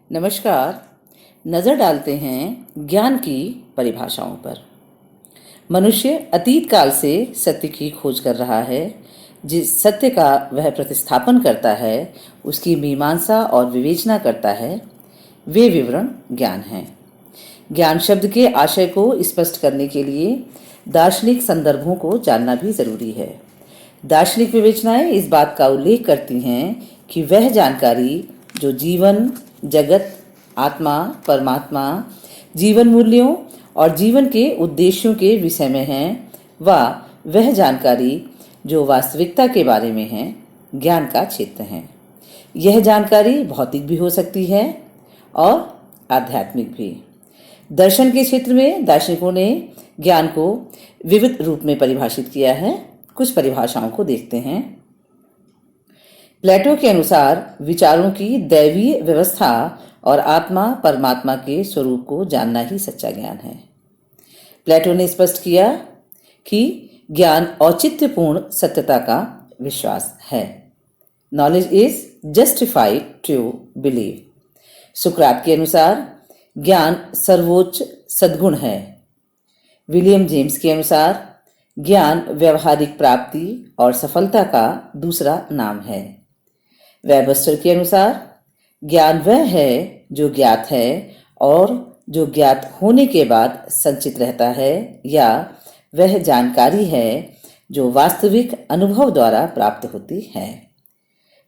नमस्कार। नज़र डालते हैं ज्ञान की परिभाषाओं पर। मनुष्य अतीत काल से सत्य की खोज कर रहा है। जिस सत्य का वह प्रतिस्थापन करता है, उसकी मीमांसा और विवेचना करता है, वे विवरण ज्ञान हैं। ज्ञान शब्द के आशय को स्पष्ट करने के लिए दार्शनिक संदर्भों को जानना भी जरूरी है। दार्शनिक विवेचनाएं इस बात का उल्लेख करती हैं कि वह जानकारी जो जीवन, जगत, आत्मा, परमात्मा, जीवन मूल्यों और जीवन के उद्देश्यों के विषय में है, वह जानकारी जो वास्तविकता के बारे में है, ज्ञान का क्षेत्र है। यह जानकारी भौतिक भी हो सकती है और आध्यात्मिक भी। दर्शन के क्षेत्र में दार्शनिकों ने ज्ञान को विविध रूप में परिभाषित किया है। कुछ परिभाषाओं को देखते हैं। प्लेटो के अनुसार विचारों की दैवीय व्यवस्था और आत्मा परमात्मा के स्वरूप को जानना ही सच्चा ज्ञान है। प्लेटो ने स्पष्ट किया कि ज्ञान औचित्यपूर्ण सत्यता का विश्वास है। Knowledge is justified to believe. सुकरात के अनुसार ज्ञान सर्वोच्च सद्गुण है। विलियम जेम्स के अनुसार ज्ञान व्यवहारिक प्राप्ति और सफलता का दूसरा नाम है। वेबस्टर के अनुसार ज्ञान वह है जो ज्ञात है और जो ज्ञात होने के बाद संचित रहता है, या वह जानकारी है जो वास्तविक अनुभव द्वारा प्राप्त होती है।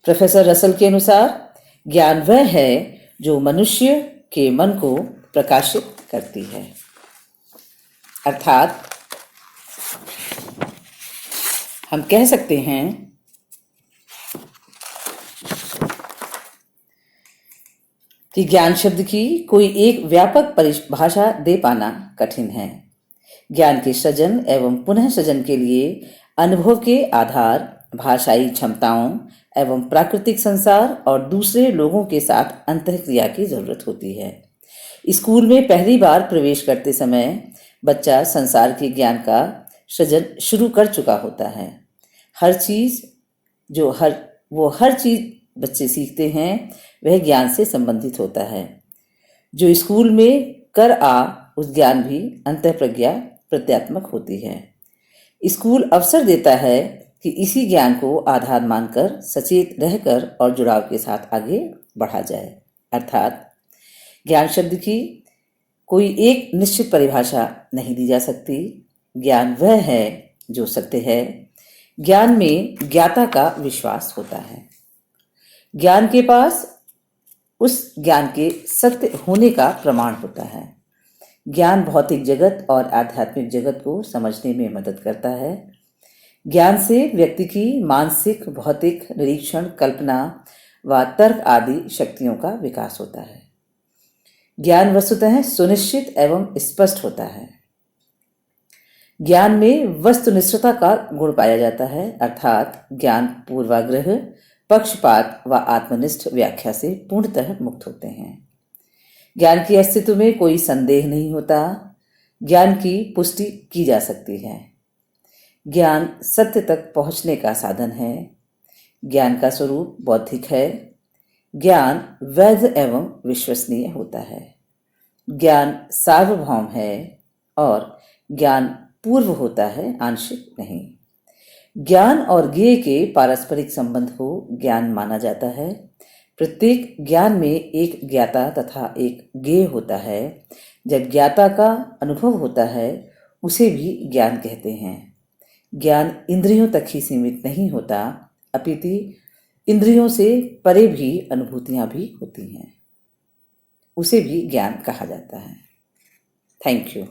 प्रोफेसर रसल के अनुसार ज्ञान वह है जो मनुष्य के मन को प्रकाशित करती है। अर्थात हम कह सकते हैं कि ज्ञान शब्द की कोई एक व्यापक परिभाषा दे पाना कठिन है। ज्ञान के सृजन एवं पुनः सृजन के लिए अनुभव के आधार, भाषाई क्षमताओं एवं प्राकृतिक संसार और दूसरे लोगों के साथ अंतःक्रिया की जरूरत होती है। स्कूल में पहली बार प्रवेश करते समय बच्चा संसार के ज्ञान का सृजन शुरू कर चुका होता है। हर चीज बच्चे सीखते हैं, वह ज्ञान से संबंधित होता है। जो स्कूल में उस ज्ञान भी अंतःप्रज्ञा प्रत्यात्मक होती है। स्कूल अवसर देता है कि इसी ज्ञान को आधार मानकर सचेत रहकर और जुड़ाव के साथ आगे बढ़ा जाए। अर्थात ज्ञान शब्द की कोई एक निश्चित परिभाषा नहीं दी जा सकती। ज्ञान वह है जो सत्य है। ज्ञान में ज्ञाता का विश्वास होता है। ज्ञान के पास उस ज्ञान के सत्य होने का प्रमाण होता है। ज्ञान भौतिक जगत और आध्यात्मिक जगत को समझने में मदद करता है। ज्ञान से व्यक्ति की मानसिक, भौतिक निरीक्षण, कल्पना व तर्क आदि शक्तियों का विकास होता है। ज्ञान वस्तुतः सुनिश्चित एवं स्पष्ट होता है। ज्ञान में वस्तुनिष्ठता का गुण पाया जाता है। अर्थात ज्ञान पूर्वाग्रह, पक्षपात व आत्मनिष्ठ व्याख्या से पूर्णतः मुक्त होते हैं। ज्ञान के अस्तित्व में कोई संदेह नहीं होता। ज्ञान की पुष्टि की जा सकती है। ज्ञान सत्य तक पहुंचने का साधन है। ज्ञान का स्वरूप बौद्धिक है। ज्ञान वैध एवं विश्वसनीय होता है। ज्ञान सार्वभौम है और ज्ञान पूर्व होता है, आंशिक नहीं। ज्ञान और ज्ञेय के पारस्परिक संबंध को ज्ञान माना जाता है। प्रत्येक ज्ञान में एक ज्ञाता तथा एक ज्ञेय होता है। जब ज्ञाता का अनुभव होता है, उसे भी ज्ञान कहते हैं। ज्ञान इंद्रियों तक ही सीमित नहीं होता, अपितु इंद्रियों से परे भी अनुभूतियां भी होती हैं, उसे भी ज्ञान कहा जाता है। Thank you.